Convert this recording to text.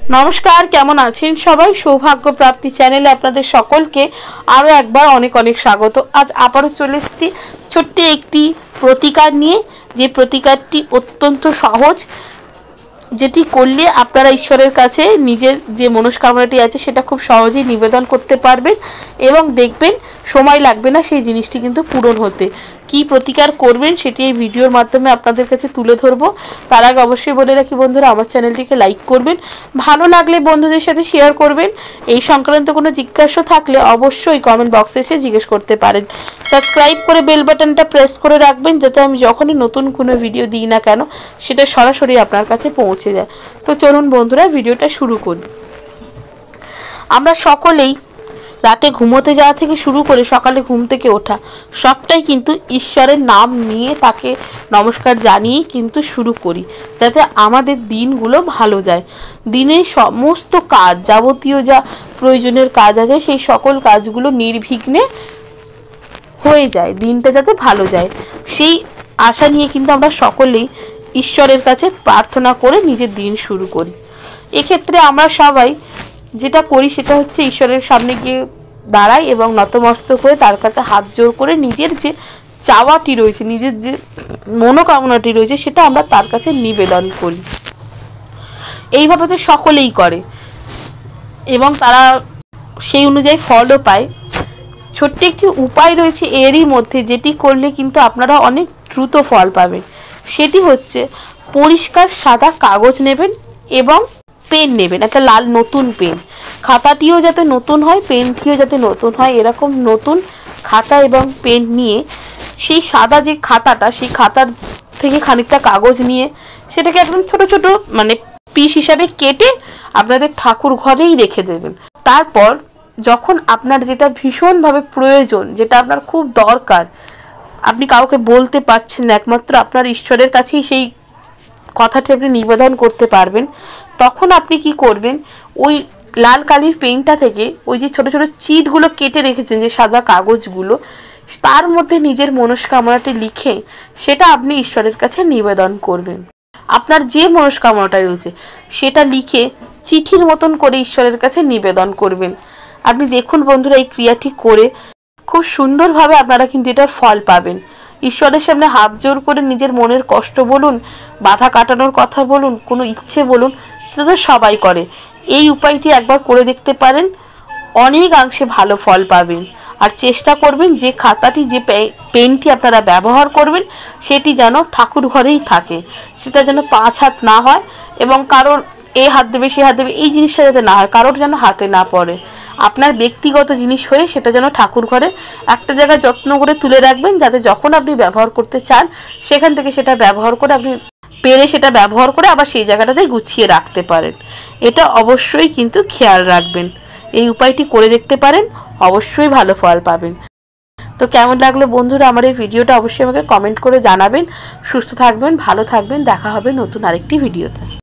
নমস্কার, কেমন আছেন সবাই? সৌভাগ্য প্রাপ্তি চ্যানেলে আপনাদের সকলকে আরও একবার অনেক অনেক স্বাগত। আজ আবারও চলে এসেছি ছোট্ট একটি প্রতিকার নিয়ে, যে প্রতিকারটি অত্যন্ত সহজ, যেটি করলে আপনারা ঈশ্বরের কাছে নিজের যে মনস্কামনাটি আছে সেটা খুব সহজেই নিবেদন করতে পারবেন এবং দেখবেন সময় লাগবে না সেই জিনিসটি কিন্তু পূরণ হতে। কি প্রতিকার করবেন সেটি এই ভিডিওর মাধ্যমে আপনাদের কাছে তুলে ধরবো। তার আগে অবশ্যই বলে রাখি বন্ধুরা, আমার চ্যানেলটিকে লাইক করবেন, ভালো লাগলে বন্ধুদের সাথে শেয়ার করবেন। এই সংক্রান্ত কোনো জিজ্ঞাসা থাকলে অবশ্যই কমেন্ট বক্সে এসে জিজ্ঞেস করতে পারেন। সাবস্ক্রাইব করে বেল বাটনটা প্রেস করে রাখবেন, যাতে আমি যখনই নতুন কোনো ভিডিও দিই না কেন সেটা সরাসরি আপনার কাছে পৌঁছে যায়। তো চলুন বন্ধুরা, ভিডিওটা শুরু করি। আমরা সকলেই রাতে ঘুমোতে যাওয়া থেকে শুরু করে সকালে ঘুম থেকে ওঠা, সবটাই কিন্তু ঈশ্বরের নাম নিয়ে তাকে নমস্কার জানিয়েই কিন্তু শুরু করি, যাতে আমাদের দিনগুলো ভালো যায়। দিনের সমস্ত কাজ, যাবতীয় যা প্রয়োজনের কাজ আছে, সেই সকল কাজগুলো নির্বিঘ্নে হয়ে যায়, দিনটা যাতে ভালো যায়, সেই আশা নিয়ে কিন্তু আমরা সকলেই ঈশ্বরের কাছে প্রার্থনা করে নিজের দিন শুরু করি। এক্ষেত্রে আমরা সবাই যেটা করি সেটা হচ্ছে ঈশ্বরের সামনে গিয়ে দাঁড়াই এবং নতমস্তক হয়ে তার কাছে হাত জোড় করে নিজের যে চাওয়াটি রয়েছে, নিজের যে মনোকামনাটি রয়েছে সেটা আমরা তার কাছে নিবেদন করি। এইভাবে তো সকলেই করে এবং তারা সেই অনুযায়ী ফলও পায়। ছোট্ট একটি উপায় রয়েছে এরই মধ্যে, যেটি করলে কিন্তু আপনারা অনেক দ্রুত ফল পাবেন। সেটি হচ্ছে পরিষ্কার সাদা কাগজ নেবেন এবং পেন নেবেন, একটা লাল নতুন পেন। খাতাটিও যাতে নতুন হয়, পেনটিও যাতে নতুন হয়, এরকম নতুন খাতা এবং পেন নিয়ে সেই সাদা যে খাতাটা, সেই খাতার থেকে খানিকটা কাগজ নিয়ে সেটাকে একদম ছোট ছোট পিস হিসাবে কেটে আপনাদের ঠাকুর ঘরেই রেখে দেবেন। তারপর যখন আপনার যেটা ভীষণভাবে প্রয়োজন, যেটা আপনার খুব দরকার, আপনি কাউকে বলতে পারছেন না, একমাত্র আপনার ঈশ্বরের কাছেই সেই কথাটি আপনি নিবেদন করতে পারবেন, তখন আপনি কি করবেন, ওই লাল কালির পেনটা থেকে ওই যে ছোট ছোট চিটগুলো কেটে রেখেছেন, যে সাদা কাগজগুলো, তার মধ্যে নিজের মনস্কামনাটি লিখে সেটা আপনি ঈশ্বরের কাছে নিবেদন করবেন। আপনার যে মনস্কামনাটা রয়েছে সেটা লিখে চিঠির মতন করে ঈশ্বরের কাছে নিবেদন করবেন। আপনি দেখুন বন্ধুরা, এই ক্রিয়াটি করে খুব সুন্দরভাবে আপনারা কিন্তু এটার ফল পাবেন। ঈশ্বরের সামনে হাত জোড় করে নিজের মনের কষ্ট বলুন, বাধা কাটানোর কথা বলুন, কোনো ইচ্ছে বলুন, সেটা তো সবাই করে। এই উপায়টি একবার করে দেখতে পারেন, অনেকাংশে ভালো ফল পাবেন। আর চেষ্টা করবেন যে খাতাটি, যে পেনটি আপনারা ব্যবহার করবেন সেটি যেন ঠাকুর ঘরেই থাকে, সেটা যেন 5 হাত না হয় এবং কারোর এ হাত দেবে সে হাত দেবে এই জিনিসটা যাতে না হয়, কারোর যেন হাতে না পড়ে। আপনার ব্যক্তিগত জিনিস হয়ে সেটা যেন ঠাকুর ঘরে একটা জায়গায় যত্ন করে তুলে রাখবেন, যাতে যখন আপনি ব্যবহার করতে চান সেখান থেকে সেটা ব্যবহার করে আপনি পেরে সেটা ব্যবহার করে আবার সেই জায়গাটাতে গুছিয়ে রাখতে পারেন। এটা অবশ্যই কিন্তু খেয়াল রাখবেন। এই উপায়টি করে দেখতে পারেন, অবশ্যই ভালো ফল পাবেন। তো কেমন লাগলো বন্ধুরা আমার এই ভিডিওটা, অবশ্যই আমাকে কমেন্ট করে জানাবেন। সুস্থ থাকবেন, ভালো থাকবেন, দেখা হবে নতুন আরেকটি ভিডিওতে।